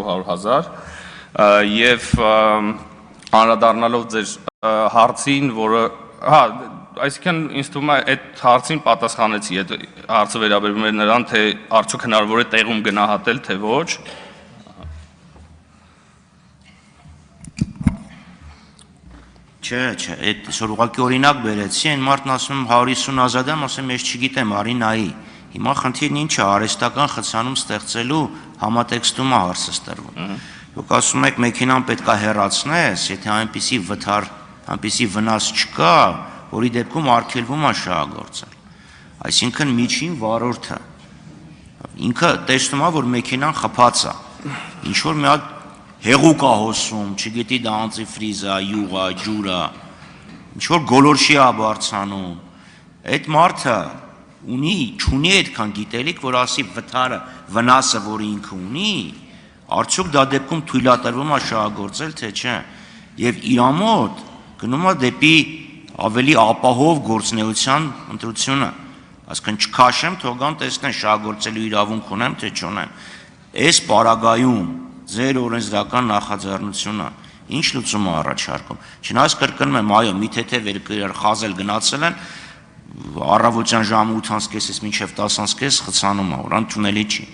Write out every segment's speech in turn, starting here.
100,000 եւ անդրադառնալով ձեր հարցին, որը այսինքն ինձ թվում է այդ հարցին պատասխանեցի, այդ հարցը վերաբերում էր նրան, թե արդյոք հնարավոր է տեղում գնահատել, թե ոչ։ Չէ, այդ որ ուղղակի օրինակ բերեցի, այն մարդն ասում 150,000 եմ, ասեմ ես չգիտեմ, արի նայի։ Հիմա խնդիրն ինչ է, արհեստական խցանում ստեղծելու համատեքստում է հարցը ստրվում։ Դուք ասում եք մեքենան պետք է հեռացնես, եթե այնպիսի վթար, այնպիսի վնաս չկա, որի դեպքում արգելվում է շահագործել։ Այսինքն միջին վարորդը ինքը տեսնում է, որ մեքենան խփած է։ Ինչ որ մի հատ հեղուկ է հոսում, չգիտի դա անտիֆրիզ է, յուղ է, ջուր է, ինչ որ գոլորշի է բարձանում։ Այդ մարդը չունի այդքան գիտելիք, որ ասի վթարը, վնասը, որ ինքը ունի, արդյոք դա դեպքում թույլատրվում է շահագործել, թե չէ։ Եվ իր մոտ գնում է դեպի ավելի ապահով գործունեության ընտրությունը։ Այսինքն չքաշեմ, թող գան տեսնեն շահագործելու իրավունք ունեմ, թե չունեմ։ Այս պարագայում ձեր օրենսդրական նախաձեռնությունը ինչ լուծում է առաջարկում։ Չնայած կրկնում եմ, այո, մի թեթև երկրներ խազել գնացել են, առավոտյան ժամը 8:30-ից մինչև 10:30 խցանում է, որ ընդունելի չի։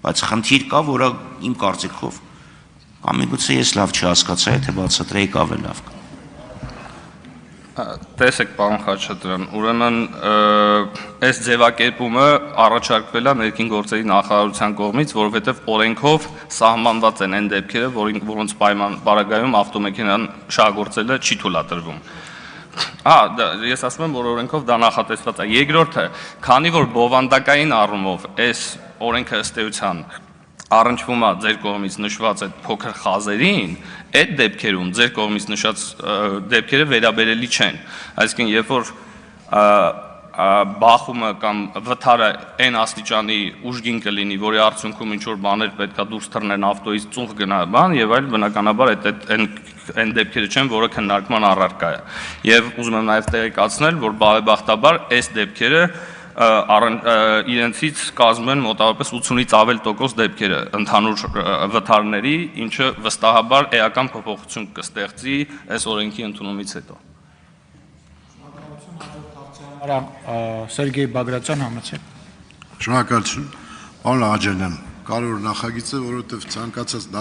Բայց խնդիր կա, որը իմ կարծիքով կամ միգուցե ես լավ չհասկացա, եթե բացատրեիք ավելի լավ կա։ Տեսեք, պարոն Խաչատրյան, ուրեմն այս ձևակերպումը առաջարկվել է ներքին գործերի նախարարության կողմից, որովհետև օրենքով սահմանված են այն դեպքերը, որոնց պարագայում ավտոմեքենան շահագործելը չի թույլատրվում։ Ես ասում եմ, որ օրենքով դա նախատեսված է։ Երկրորդը, քանի որ բովանդակային առումով այս օրենքը ըստ էության առնչվում է ձեր կողմից նշված այդ փոքր խազերին, այդ դեպքերում ձեր կողմից նշած դեպքերը վերաբերելի չեն։ Այսինքն, երբ որ բախումը կամ վթարը այն աստիճանի ուժգին կլինի, որի արդյունքում ինչ որ բաներ պետքա դուրս թռնեն ավտոյից, ծուխ գնա բան եւ այլ, բնականաբար այն դեպքերը չեն, որը քննարկման առարկա է։ Եվ ուզում եմ նաեւ տեղեկացնել, որ բարեբախտաբար այս դեպքերը իրենցից կազմում են մոտավորապես 80-ից ավել տոկոս դեպքերը ընդհանուր վթարների, ինչը վստահաբար էական փոփոխություն կստեղծի այս օրենքի ընդունումից հետո։ Սերգեյ Բագրատյան, համեցեք։ Շնորհակալություն, պարոն Աջելյան, կարևոր նախագիծ է, որովհետև ցանկացած